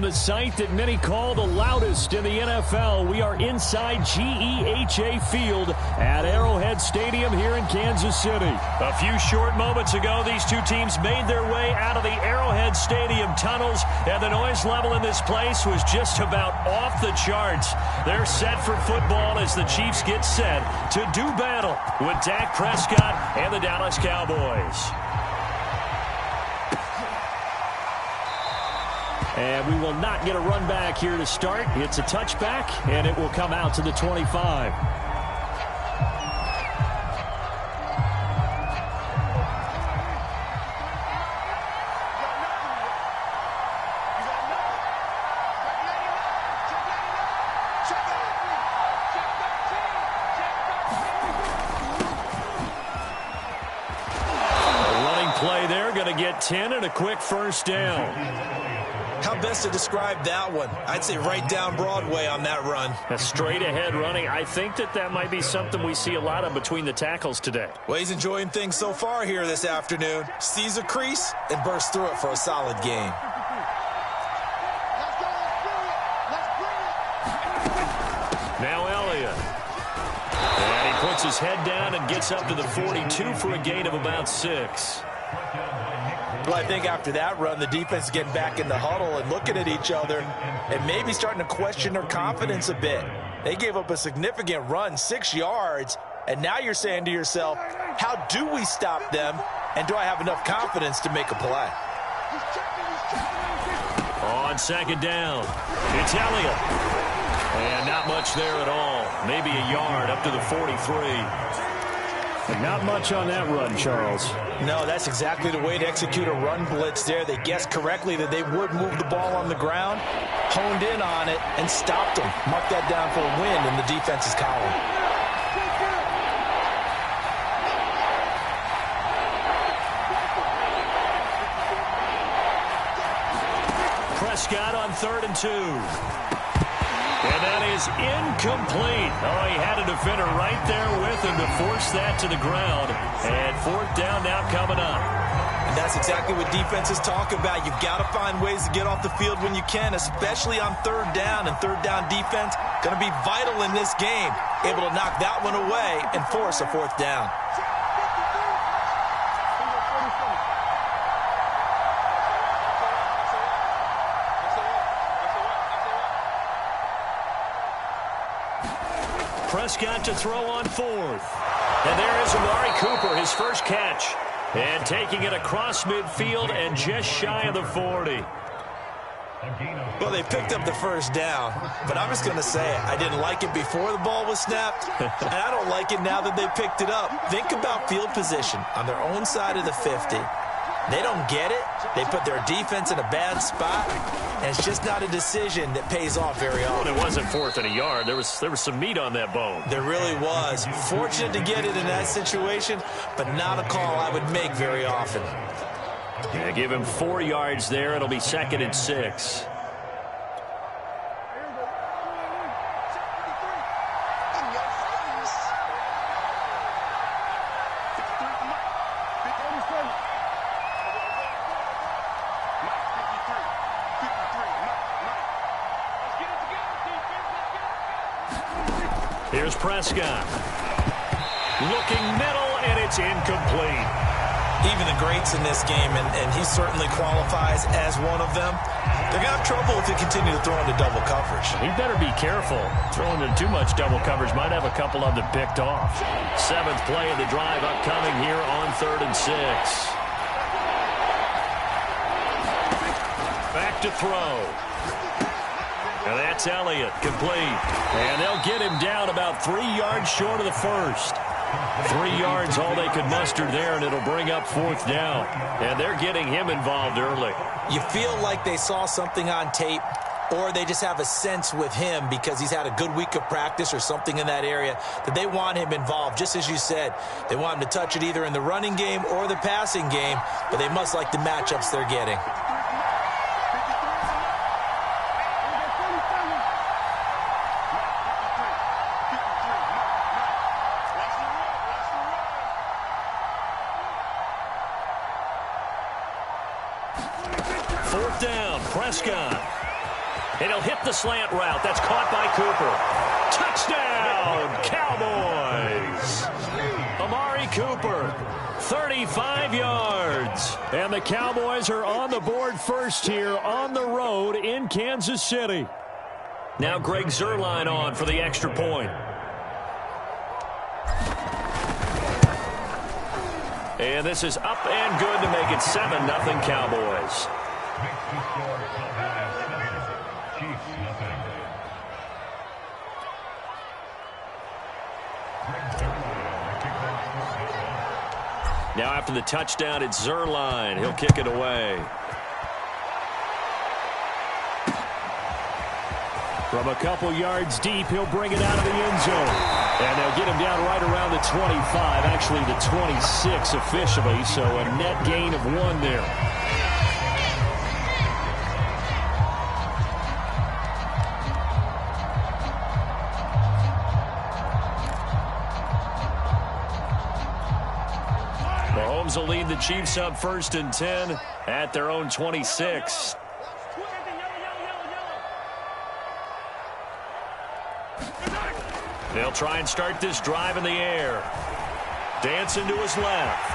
From the site that many call the loudest in the NFL, we are inside GEHA Field at Arrowhead Stadium here in Kansas City. A few short moments ago, these two teams made their way out of the Arrowhead Stadium tunnels, and the noise level in this place was just about off the charts. They're set for football as the Chiefs get set to do battle with Dak Prescott and the Dallas Cowboys. And we will not get a run back here to start. It's a touchback, and it will come out to the 25. A running play there, going to get 10 and a quick first down. How best to describe that one? I'd say right down Broadway on that run. A straight ahead running. I think that might be something we see a lot of between the tackles today. Well, he's enjoying things so far here this afternoon. Sees a crease and bursts through it for a solid gain. Now Elliott. And he puts his head down and gets up to the 42 for a gain of about 6. Well, I think after that run, the defense is getting back in the huddle and looking at each other and maybe starting to question their confidence a bit. They gave up a significant run, 6 yards, and now you're saying to yourself, how do we stop them, and do I have enough confidence to make a play? On second down, it's Elliott. And not much there at all. Maybe a yard up to the 43. Not much on that run, Charles. No, that's exactly the way to execute a run blitz there. They guessed correctly that they would move the ball on the ground, honed in on it, and stopped them. Mark that down for a win in the defense's column. Prescott on 3rd and 2. And that is incomplete. Oh, he had a defender right there with him to force that to the ground. And 4th down now coming up. And that's exactly what defenses talk about. You've got to find ways to get off the field when you can, especially on 3rd down. And 3rd down defense going to be vital in this game. Able to knock that one away and force a 4th down. Prescott to throw on 4th. And there is Amari Cooper, his first catch. And taking it across midfield and just shy of the 40. Well, they picked up the first down, but I'm just going to say it. I didn't like it before the ball was snapped, and I don't like it now that they picked it up. Think about field position on their own side of the 50. They don't get it. They put their defense in a bad spot, and it's just not a decision that pays off very often. Well, it wasn't 4th and a yard. There was some meat on that bone. There really was. Fortunate to get it in that situation, but not a call I would make very often. Yeah, give him 4 yards there. It'll be 2nd and 6. Here's Prescott. Looking middle, and it's incomplete. Even the greats in this game, and he certainly qualifies as one of them, they're going to have trouble if they continue to throw into double coverage. He better be careful. Throwing into too much double coverage might have a couple of them picked off. 7th play of the drive upcoming here on 3rd and 6. Back to throw. And that's Elliott, complete. And they'll get him down about 3 yards short of the first. 3 yards, all they could muster there, and it'll bring up 4th down. And they're getting him involved early. You feel like they saw something on tape, or they just have a sense with him because he's had a good week of practice or something in that area that they want him involved. Just as you said, they want him to touch it either in the running game or the passing game, but they must like the matchups they're getting. Fourth down, Prescott. And he'll hit the slant route. That's caught by Cooper. Touchdown, Cowboys! Amari Cooper, 35 yards. And the Cowboys are on the board first here on the road in Kansas City. Now Greg Zuerlein on for the extra point. And this is up and good to make it 7-0 Cowboys. Now after the touchdown, it's Zuerlein. He'll kick it away. From a couple yards deep, he'll bring it out of the end zone. And they'll get him down right around the 25, actually the 26 officially, so a net gain of 1 there. Mahomes will lead the Chiefs up 1st and 10 at their own 26. They'll try and start this drive in the air. Dancing to his left.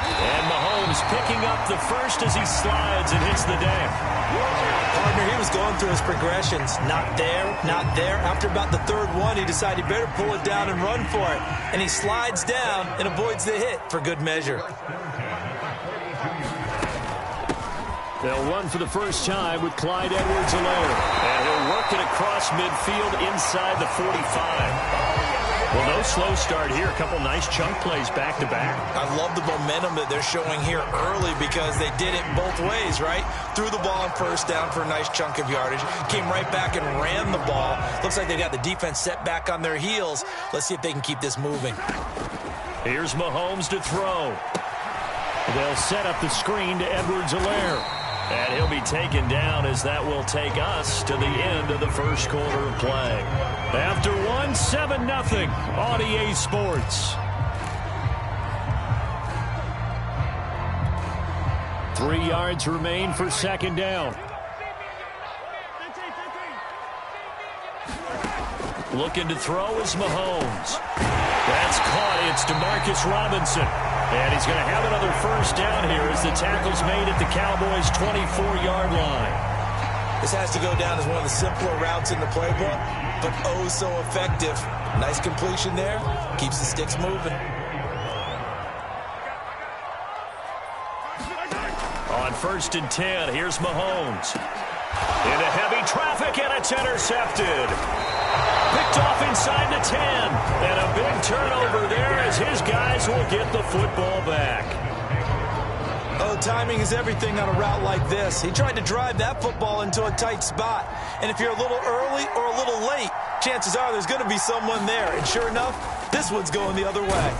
And Mahomes picking up the first as he slides and hits the deck. Partner, he was going through his progressions. Not there, not there. After about the 3rd one, he decided he better pull it down and run for it. And he slides down and avoids the hit for good measure. They'll run for the first time with Clyde Edwards-Helaire. And he'll work it across midfield inside the 45. Well, no slow start here. A couple nice chunk plays back-to-back. I love the momentum that they're showing here early because they did it both ways, right? Threw the ball on 1st down for a nice chunk of yardage. Came right back and ran the ball. Looks like they got the defense set back on their heels. Let's see if they can keep this moving. Here's Mahomes to throw. They'll set up the screen to Edwards-Helaire. And he'll be taken down as that will take us to the end of the 1st quarter of play. After 1, 7-0 on EA Sports. 3 yards remain for 2nd down. Looking to throw is Mahomes. That's caught. It's Demarcus Robinson. And he's going to have another 1st down here as the tackle's made at the Cowboys' 24-yard line. This has to go down as one of the simpler routes in the playbook, but oh so effective. Nice completion there. Keeps the sticks moving. On 1st and 10, here's Mahomes. Into heavy traffic, and it's intercepted. Picked off inside the 10. And a big turnover there as his guys will get the football back. Oh, timing is everything on a route like this. He tried to drive that football into a tight spot. And if you're a little early or a little late, chances are there's going to be someone there. And sure enough, this one's going the other way.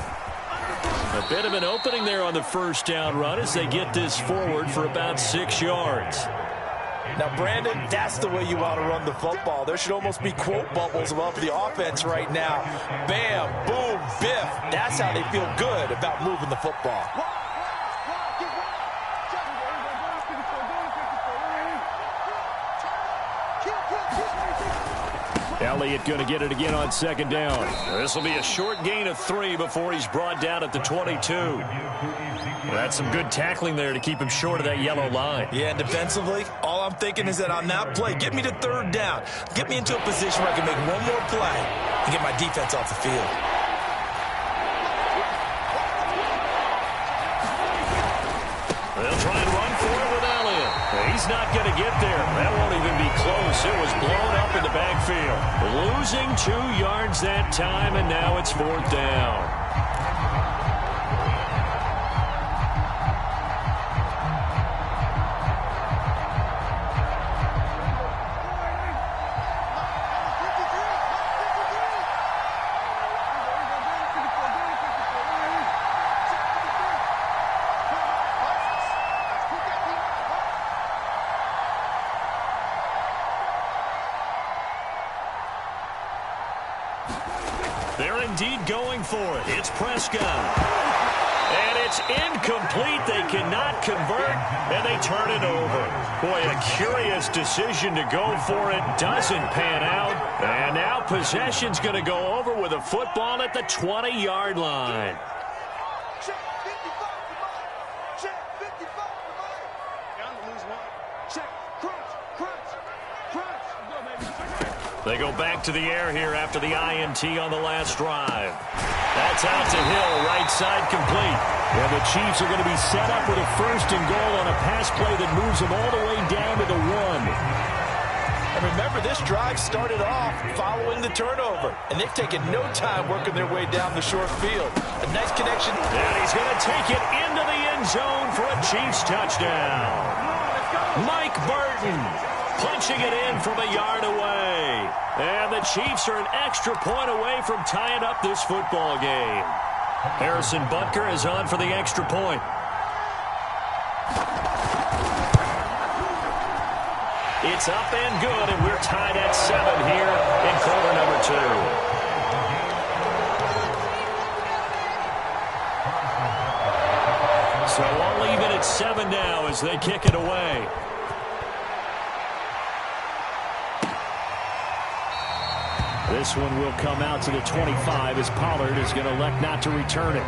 A bit of an opening there on the 1st down run as they get this forward for about 6 yards. Now, Brandon, that's the way you want to run the football. There should almost be quote bubbles above the offense right now. Bam, boom, biff. That's how they feel good about moving the football. Elliott going to get it again on 2nd down. This will be a short gain of 3 before he's brought down at the 22. Well, that's some good tackling there to keep him short of that yellow line. Yeah, and defensively, all I'm thinking is that on that play, get me to 3rd down. Get me into a position where I can make one more play and get my defense off the field. They'll try and run for it with Elliott. He's not going to get there. That won't even be close. It was blown up in the backfield. Losing 2 yards that time, and now it's 4th down. They're indeed going for it. It's Prescott. And it's incomplete. They cannot convert, and they turn it over. Boy, a curious decision to go for it. Doesn't pan out. And now possession's going to go over with a football at the 20-yard line. They go back to the air here after the INT on the last drive. That's out to Hill, right side complete. And the Chiefs are going to be set up with a 1st and goal on a pass play that moves them all the way down to the 1. And remember, this drive started off following the turnover, and they've taken no time working their way down the short field. A nice connection. And he's going to take it into the end zone for a Chiefs touchdown. Mike Burton punching it in from a yard away. And the Chiefs are an extra point away from tying up this football game. Harrison Butker is on for the extra point. It's up and good, and we're tied at 7 here in quarter number 2. So all even at 7 now as they kick it away. This one will come out to the 25 as Pollard is going to elect not to return it.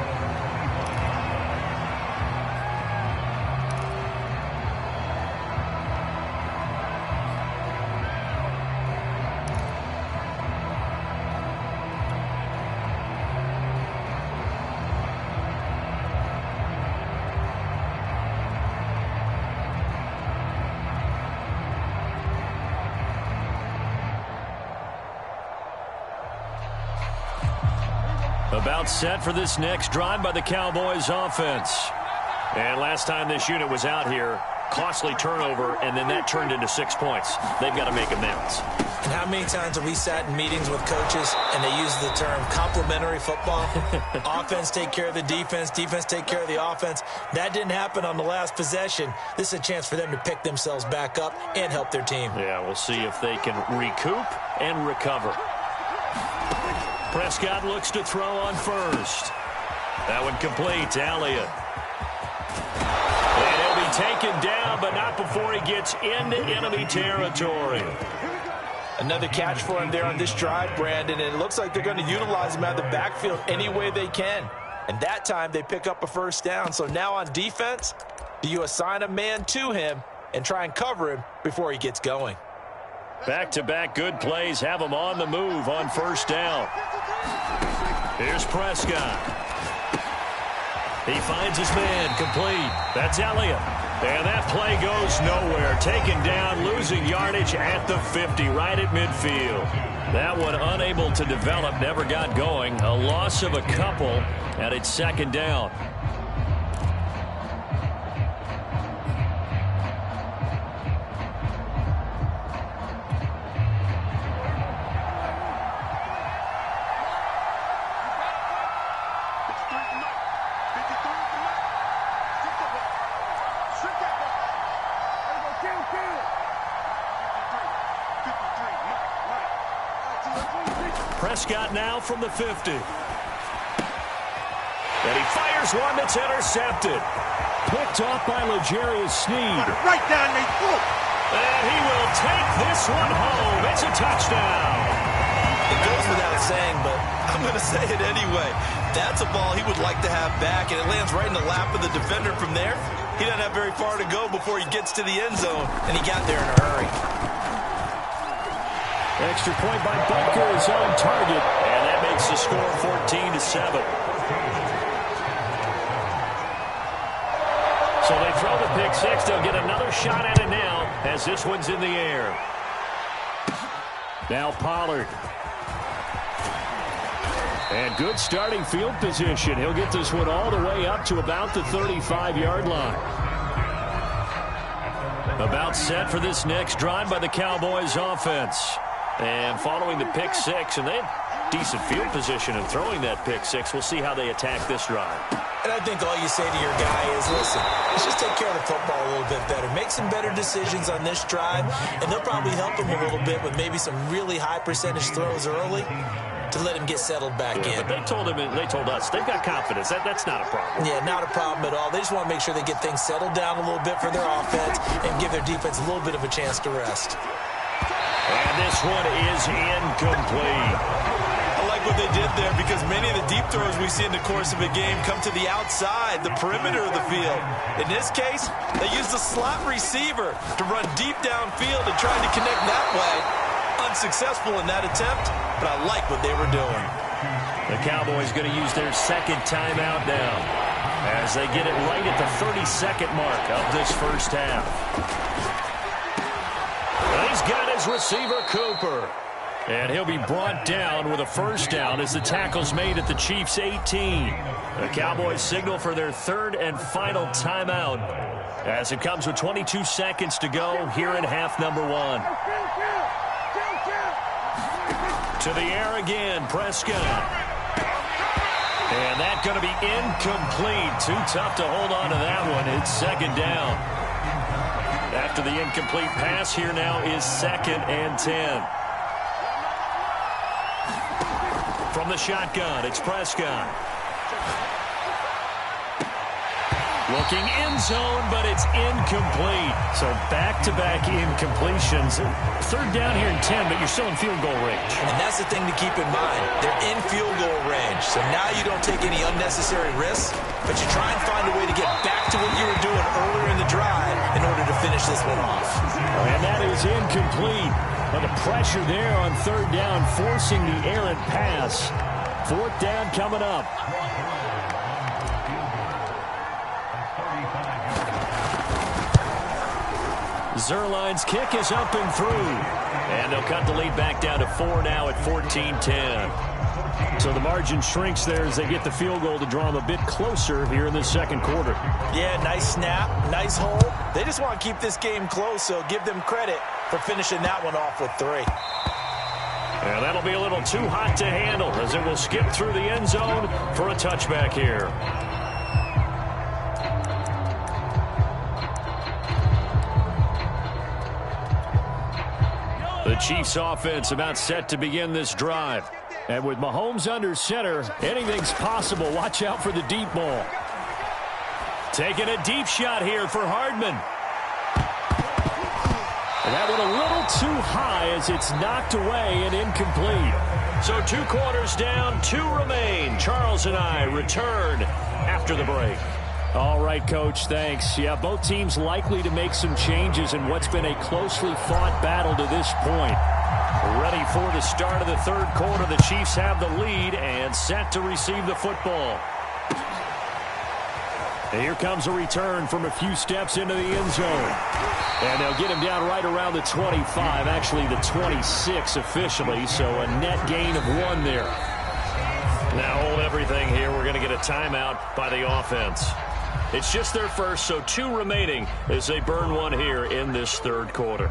About set for this next drive by the Cowboys offense. And last time this unit was out here, costly turnover, and then that turned into 6 points. They've got to make amends. And how many times have we sat in meetings with coaches and they use the term complementary football? Offense take care of the defense, defense take care of the offense. That didn't happen on the last possession. This is a chance for them to pick themselves back up and help their team. Yeah, we'll see if they can recoup and recover. Prescott looks to throw on first. That one complete to Elliott. And he'll be taken down, but not before he gets into enemy territory. Another catch for him there on this drive, Brandon, and it looks like they're going to utilize him out of the backfield any way they can. And that time they pick up a 1st down. So now on defense, do you assign a man to him and try and cover him before he gets going? Back-to-back good plays have him on the move on 1st down. Here's Prescott. He finds his man complete. That's Elliott. And that play goes nowhere. Taken down, losing yardage at the 50, right at midfield. That one unable to develop, never got going. A loss of a couple, and it's 2nd down. Prescott now from the 50. And he fires one that's intercepted. Picked off by L'Jarius Sneed. Right down the throat. And he will take this one home. It's a touchdown. It goes without saying, but I'm going to say it anyway. That's a ball he would like to have back, and it lands right in the lap of the defender from there. He doesn't have very far to go before he gets to the end zone, and he got there in a hurry. Extra point by Butker is on target, and that makes the score 14-7. So they throw the pick six. They'll get another shot at it now as this one's in the air. Now Pollard. And good starting field position. He'll get this one all the way up to about the 35-yard line. About set for this next drive by the Cowboys offense. And following the pick six, and they have decent field position in throwing that pick six. We'll see how they attack this drive. And I think all you say to your guy is, listen, let's just take care of the football a little bit better. Make some better decisions on this drive, and they'll probably help him a little bit with maybe some really high percentage throws early. to let him get settled back in. But they told us, they've got confidence. That's not a problem. Yeah, not a problem at all. They just want to make sure they get things settled down a little bit for their offense and give their defense a little bit of a chance to rest. And this one is incomplete. I like what they did there because many of the deep throws we see in the course of a game come to the outside, the perimeter of the field. In this case, they used the slot receiver to run deep downfield and trying to connect that way. Unsuccessful in that attempt, but I like what they were doing. The Cowboys going to use their second timeout now as they get it right at the 30-second mark of this first half. He's got his receiver, Cooper. And he'll be brought down with a first down as the tackle's made at the Chiefs' 18. The Cowboys signal for their third and final timeout as it comes with 22 seconds to go here in half number 1. To the air again, Prescott. And that's going to be incomplete. Too tough to hold on to that one. It's second down. After the incomplete pass, here now is 2nd and 10. From the shotgun, it's Prescott. Looking end zone, but it's incomplete. So back-to-back incompletions. Third down here in 10, but you're still in field goal range. And that's the thing to keep in mind. They're in field goal range. So now you don't take any unnecessary risks, but you try and find a way to get back to what you were doing earlier in the drive in order to finish this one off. And that is incomplete. Well, the pressure there on third down, forcing the errant pass. Fourth down coming up. Zuerlein's kick is up and through. And they'll cut the lead back down to 4 now at 14-10. So the margin shrinks there as they get the field goal to draw them a bit closer here in the second quarter. Yeah, nice snap, nice hold. They just want to keep this game close, so give them credit for finishing that one off with 3. And that'll be a little too hot to handle as it will skip through the end zone for a touchback here. The Chiefs offense about set to begin this drive. And with Mahomes under center, anything's possible. Watch out for the deep ball. Taking a deep shot here for Hardman. And that one a little too high as it's knocked away and incomplete. So 2 quarters down, 2 remain. Charles and I return after the break. All right, Coach, thanks. Yeah, both teams likely to make some changes in what's been a closely fought battle to this point. Ready for the start of the third quarter. The Chiefs have the lead and set to receive the football. And here comes a return from a few steps into the end zone. And they'll get him down right around the 25, actually the 26 officially, so a net gain of 1 there. Now hold everything here. We're going to get a timeout by the offense. It's just their first, so 2 remaining as they burn 1 here in this third quarter.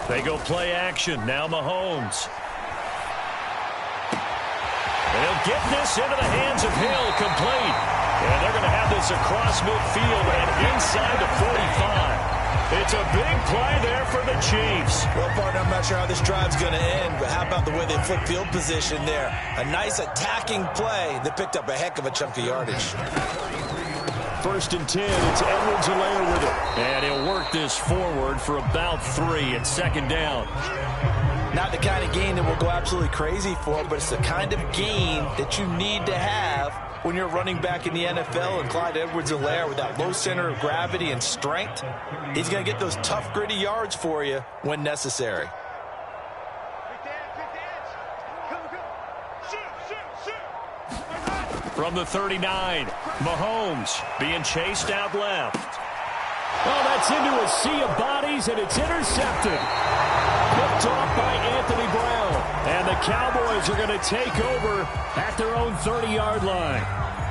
They go play action. Now Mahomes. And he'll get this into the hands of Hill, complete. And they're going to have this across midfield and inside the 45. It's a big play there for the Chiefs. Well, partner, I'm not sure how this drive's going to end, but how about the way they flip field position there? A nice attacking play that picked up a heck of a chunk of yardage. 1st and 10, it's Edwards-Helaire with it. And he'll work this forward for about 3. It's 2nd down. Not the kind of gain that we'll go absolutely crazy for, but it's the kind of gain that you need to have when you're running back in the NFL. And Clyde Edwards-Helaire, with that low center of gravity and strength, he's going to get those tough, gritty yards for you when necessary. From the 39, Mahomes being chased out left. Oh, that's into a sea of bodies, and it's intercepted. Picked off by Anthony Brown. And the Cowboys are going to take over at their own 30-yard line.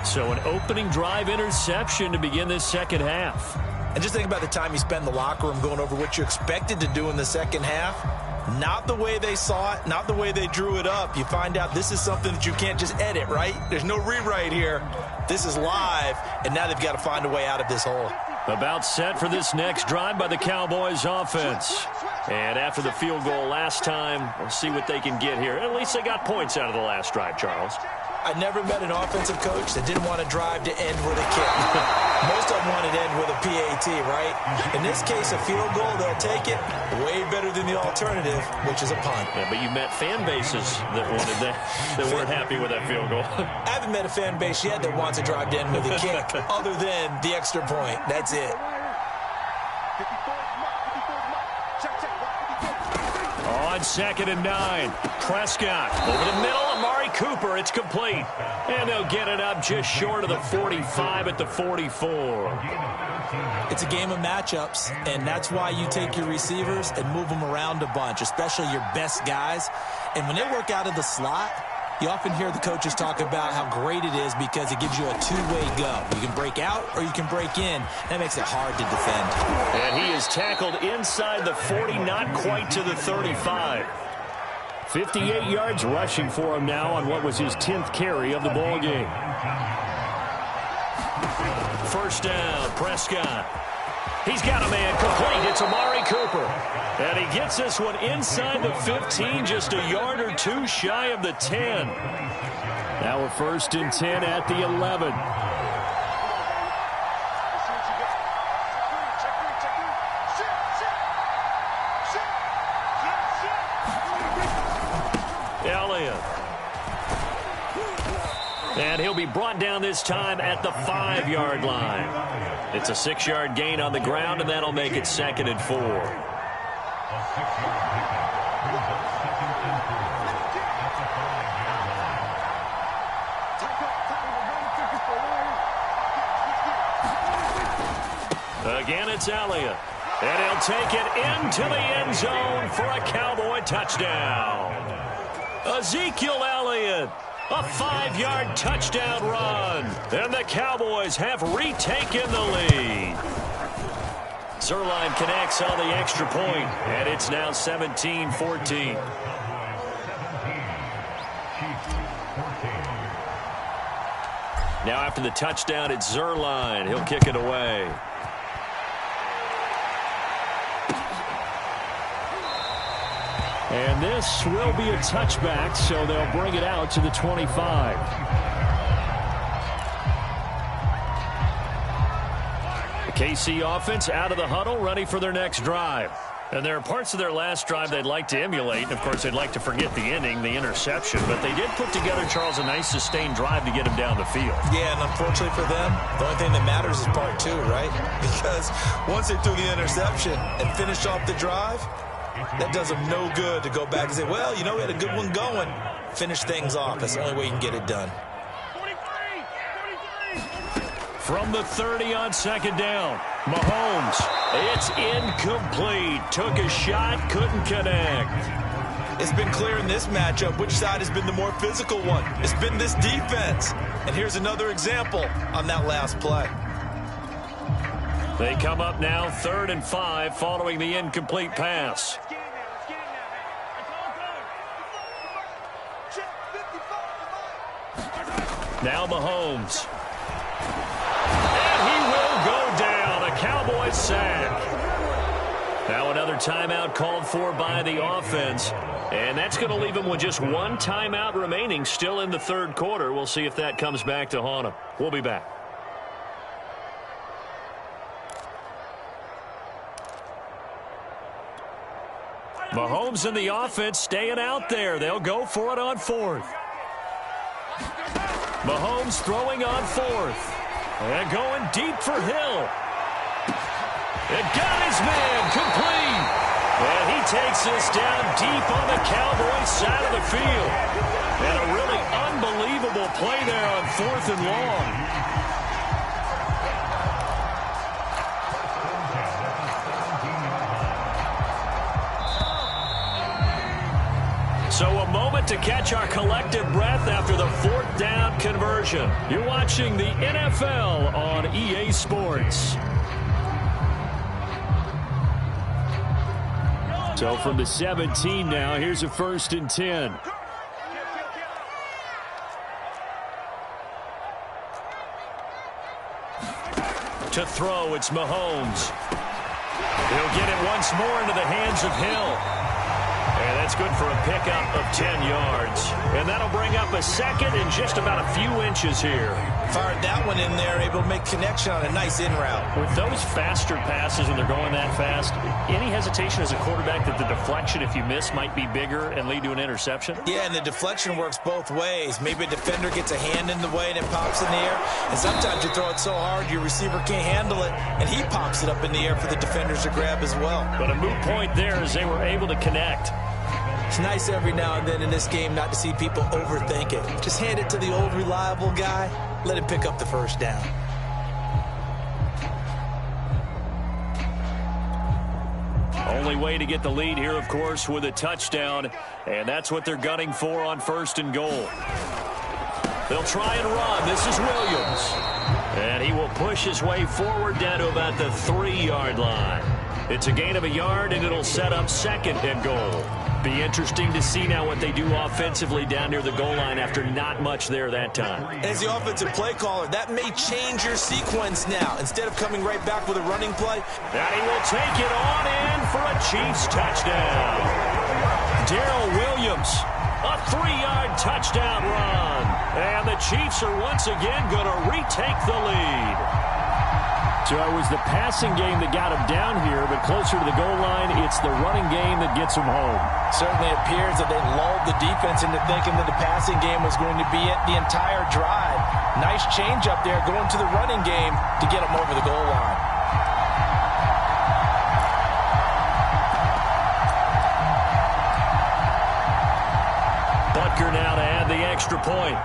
So an opening drive interception to begin this second half. And just think about the time you spend in the locker room going over what you expected to do in the second half. Not the way they saw it, not the way they drew it up. You find out this is something that you can't just edit, right? There's no rewrite here. This is live, and now they've got to find a way out of this hole. About set for this next drive by the Cowboys offense. And after the field goal last time, we'll see what they can get here. At least they got points out of the last drive, Charles. I never met an offensive coach that didn't want to drive to end with a kick. Most of them wanted to end with a PAT, right? In this case, a field goal, they'll take it. Way better than the alternative, which is a punt. Yeah, but you met fan bases that wanted that weren't happy with that field goal. I haven't met a fan base yet that wants to drive to end with a kick, other than the extra point. That's it. On 2nd and 9, Prescott over the middle. Amari Cooper, it's complete. And they'll get it up just short of the 45 at the 44. It's a game of matchups, and that's why you take your receivers and move them around a bunch, especially your best guys. And when they work out of the slot, you often hear the coaches talk about how great it is because it gives you a two-way go. You can break out or you can break in. That makes it hard to defend. And he is tackled inside the 40, not quite to the 35. 58 yards rushing for him now on what was his 10th carry of the ball game. First down, Prescott. He's got a man complete. It's Amari Cooper. And he gets this one inside the 15, just a yard or two shy of the 10. Now we're 1st and 10 at the 11. Elliott. And he'll be brought down this time at the 5-yard line. It's a 6-yard gain on the ground, and that'll make it 2nd and 4. Again, it's Elliott. And he'll take it into the end zone for a Cowboy touchdown. Ezekiel Elliott. A 5-yard touchdown run. And the Cowboys have retaken the lead. Zerline connects on the extra point, and it's now 17-14. Now after the touchdown, it's Zerline. He'll kick it away. And this will be a touchback, so they'll bring it out to the 25. The KC offense out of the huddle, ready for their next drive. And there are parts of their last drive they'd like to emulate. And, of course, they'd like to forget the ending, the interception. But they did put together, Charles, a nice sustained drive to get him down the field. Yeah, and unfortunately for them, the only thing that matters is part 2, right? Because once they threw the interception and finished off the drive, that does them no good to go back and say, well, you know, we had a good one going. Finish things off. That's the only way you can get it done. From the 30 on 2nd down, Mahomes. It's incomplete. Took a shot, couldn't connect. It's been clear in this matchup which side has been the more physical one. It's been this defense. And here's another example on that last play. They come up now 3rd and 5 following the incomplete pass. Now Mahomes. And he will go down. A Cowboys sack. Now another timeout called for by the offense. And that's going to leave him with just one timeout remaining still in the 3rd quarter. We'll see if that comes back to haunt him. We'll be back. Mahomes and the offense staying out there. They'll go for it on 4th. Mahomes throwing on 4th. And going deep for Hill. It got his man complete. And he takes this down deep on the Cowboys side of the field. And a really unbelievable play there on 4th and long. So a moment to catch our collective breath after the fourth down conversion. You're watching the NFL on EA Sports. So from the 17 now, here's a 1st and 10. To throw, it's Mahomes. He'll get it once more into the hands of Hill. And that's good for a pickup of 10 yards. And that'll bring up a second and just about a few inches here. Fired that one in there, able to make connection on a nice in route. With those faster passes when they're going that fast, any hesitation as a quarterback that the deflection, if you miss, might be bigger and lead to an interception? Yeah, and the deflection works both ways. Maybe a defender gets a hand in the way and it pops in the air. And sometimes you throw it so hard your receiver can't handle it, and he pops it up in the air for the defenders to grab as well. But a moot point there as they were able to connect. It's nice every now and then in this game not to see people overthink it. Just hand it to the old reliable guy. Let him pick up the first down. Only way to get the lead here, of course, with a touchdown. And that's what they're gunning for on 1st and goal. They'll try and run. This is Williams. And he will push his way forward down to about the 3-yard line. It's a gain of a yard, and it'll set up 2nd and goal. Be interesting to see now what they do offensively down near the goal line after not much there that time. As the offensive play caller, that may change your sequence now. Instead of coming right back with a running play. And he will take it on in for a Chiefs touchdown. Darrell Williams, a 3-yard touchdown run. And the Chiefs are once again going to retake the lead. So it was the passing game that got him down here, but closer to the goal line, it's the running game that gets him home. Certainly appears that they lulled the defense into thinking that the passing game was going to be it the entire drive. Nice change up there going to the running game to get him over the goal line. Butker now to add the extra point.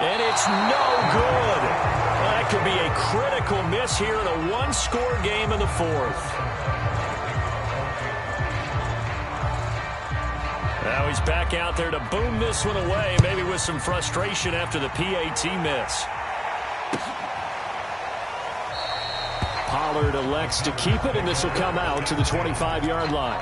And it's no good. That could be a critical miss here in a one-score game in the 4th. Now he's back out there to boom this one away, maybe with some frustration after the PAT miss. Pollard elects to keep it, and this will come out to the 25-yard line.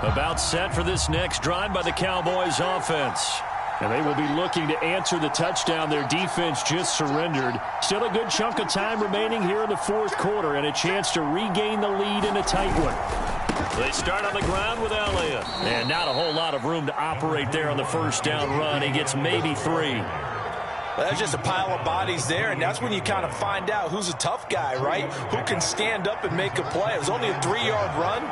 About set for this next drive by the Cowboys offense. And they will be looking to answer the touchdown their defense just surrendered. Still a good chunk of time remaining here in the 4th quarter and a chance to regain the lead in a tight one. They start on the ground with Elliott. And not a whole lot of room to operate there on the 1st down run. He gets maybe 3. Well, that's just a pile of bodies there, and that's when you kind of find out who's a tough guy, right? Who can stand up and make a play. It was only a 3-yard run.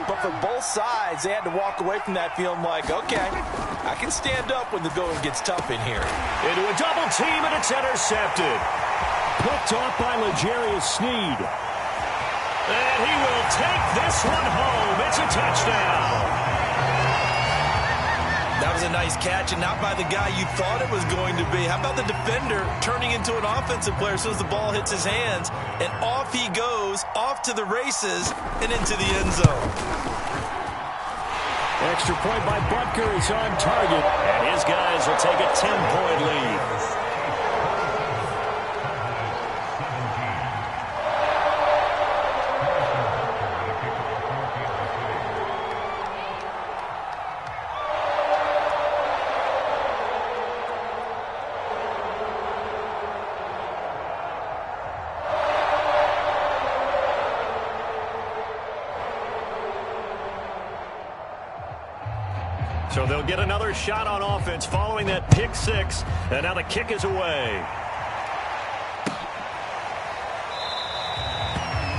But for both sides, they had to walk away from that feeling like, okay, I can stand up when the going gets tough in here. Into a double team, and it's intercepted. Picked off by L'Jarius Sneed. And he will take this one home. It's a touchdown. That was a nice catch, and not by the guy you thought it was going to be. How about the defender turning into an offensive player as soon as the ball hits his hands, and off he goes, off to the races, and into the end zone. Extra point by Butker is on target, and his guys will take a 10-point lead. So they'll get another shot on offense following that pick 6. And now the kick is away.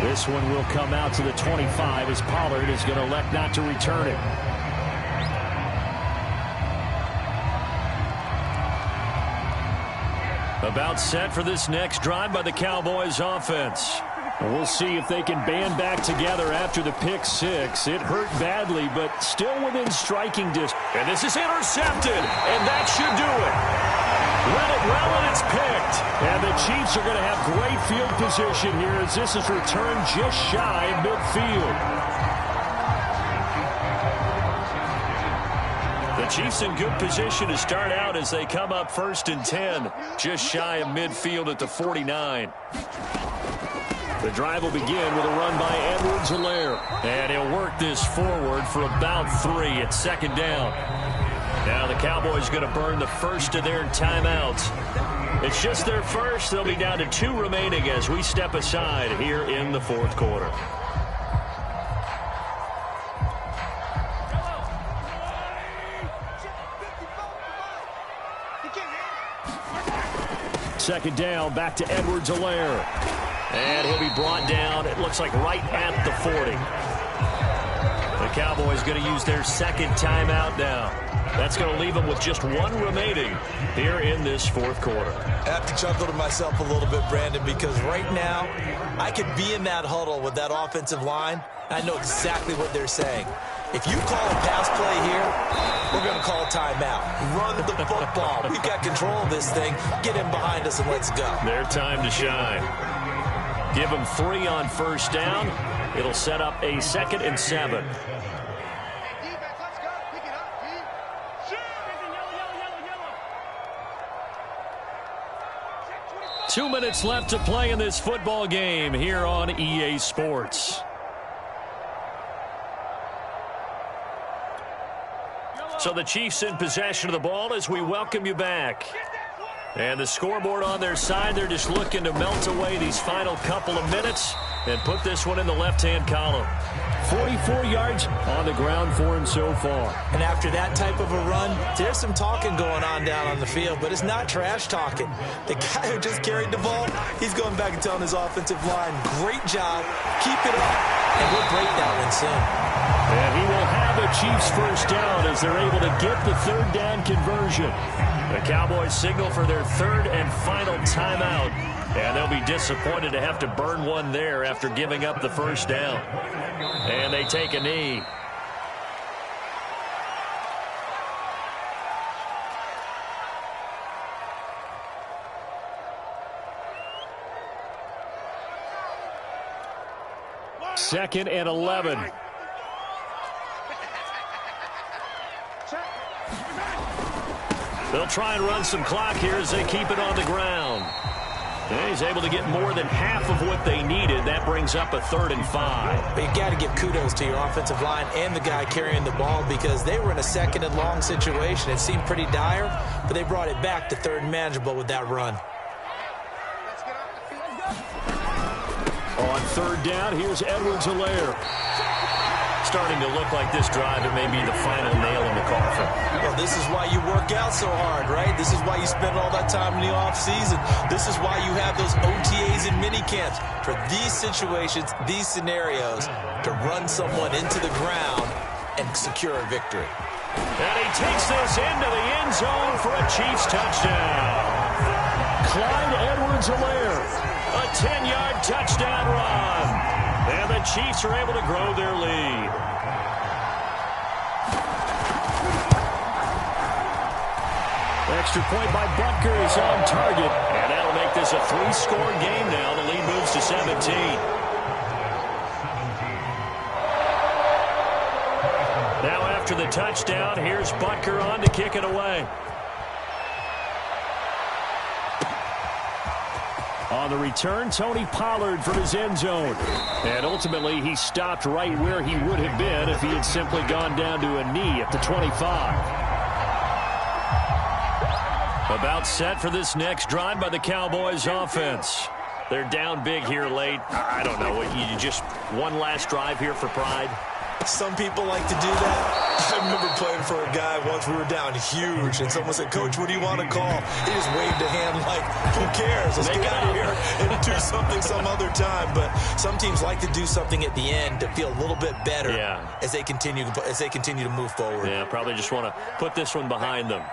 This one will come out to the 25 as Pollard is going to elect not to return it. About set for this next drive by the Cowboys offense. We'll see if they can band back together after the pick six. It hurt badly, but still within striking distance. And this is intercepted, and that should do it. Read it well, and it's picked. And the Chiefs are going to have great field position here as this is returned just shy of midfield. The Chiefs in good position to start out as they come up 1st and 10, just shy of midfield at the 49. The drive will begin with a run by Edwards-Helaire. And he'll work this forward for about 3 at 2nd down. Now the Cowboys going to burn the first of their timeouts. It's just their first. They'll be down to 2 remaining as we step aside here in the 4th quarter. Second down, back to Edwards-Helaire. And he'll be brought down, it looks like right at the 40. The Cowboys going to use their 2nd timeout now. That's going to leave them with just 1 remaining here in this 4th quarter. I have to chuckle to myself a little bit, Brandon, because right now I could be in that huddle with that offensive line. I know exactly what they're saying. If you call a pass play here, we're going to call a timeout. Run the football. We've got control of this thing. Get in behind us and let's go. Their time to shine. Give them 3 on 1st down. It'll set up a 2nd and 7. Two minutes left to play in this football game here on EA Sports. So the Chiefs in possession of the ball as we welcome you back. And the scoreboard on their side, they're just looking to melt away these final couple of minutes and put this one in the left-hand column. 44 yards on the ground for him so far. And after that type of a run, there's some talking going on down on the field, but it's not trash talking. The guy who just carried the ball, he's going back and telling his offensive line, great job, keep it up, and we'll break that one soon. And he will have a Chiefs 1st down as they're able to get the 3rd down conversion. The Cowboys signal for their 3rd and final timeout. And they'll be disappointed to have to burn one there after giving up the 1st down. And they take a knee. Second and 11. They'll try and run some clock here as they keep it on the ground. And he's able to get more than half of what they needed. That brings up a 3rd and 5. But you got to give kudos to your offensive line and the guy carrying the ball because they were in a 2nd and long situation. It seemed pretty dire, but they brought it back to 3rd and manageable with that run. On 3rd down, here's Edwards-Helaire. Starting to look like this drive, it may be the final nail in the coffin. Well, this is why you work out so hard, right? This is why you spend all that time in the offseason. This is why you have those OTAs and mini camps. For these situations, these scenarios, to run someone into the ground and secure a victory. And he takes this into the end zone for a Chiefs touchdown. Clyde Edwards-Helaire, a 10-yard touchdown run. And the Chiefs are able to grow their lead. Extra point by Butker is on target. And that'll make this a 3-score game now. The lead moves to 17. Now after the touchdown, here's Butker on to kick it away. On the return, Tony Pollard from his end zone. And ultimately, he stopped right where he would have been if he had simply gone down to a knee at the 25. About set for this next drive by the Cowboys offense. They're down big here late. I don't know. You just one last drive here for pride? Some people like to do that. I remember playing for a guy once. We were down huge, and someone said, "Coach, what do you want to call?" He just waved a hand like, "Who cares? Let's get out of here and do something some other time." But some teams like to do something at the end to feel a little bit better as they continue to move forward. Yeah, probably just want to put this one behind them.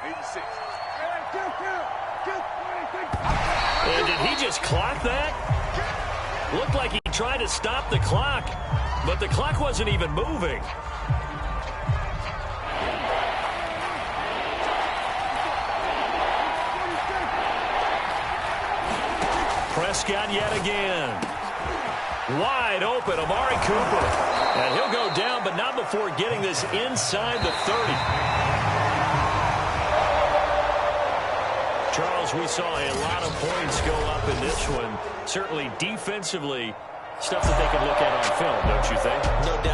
And did he just clock that? Looked like he tried to stop the clock, but the clock wasn't even moving. Prescott yet again. Wide open, Amari Cooper. And he'll go down, but not before getting this inside the 30. Charles, we saw a lot of points go up in this one. Certainly defensively, stuff that they can look at on film, don't you think? No doubt.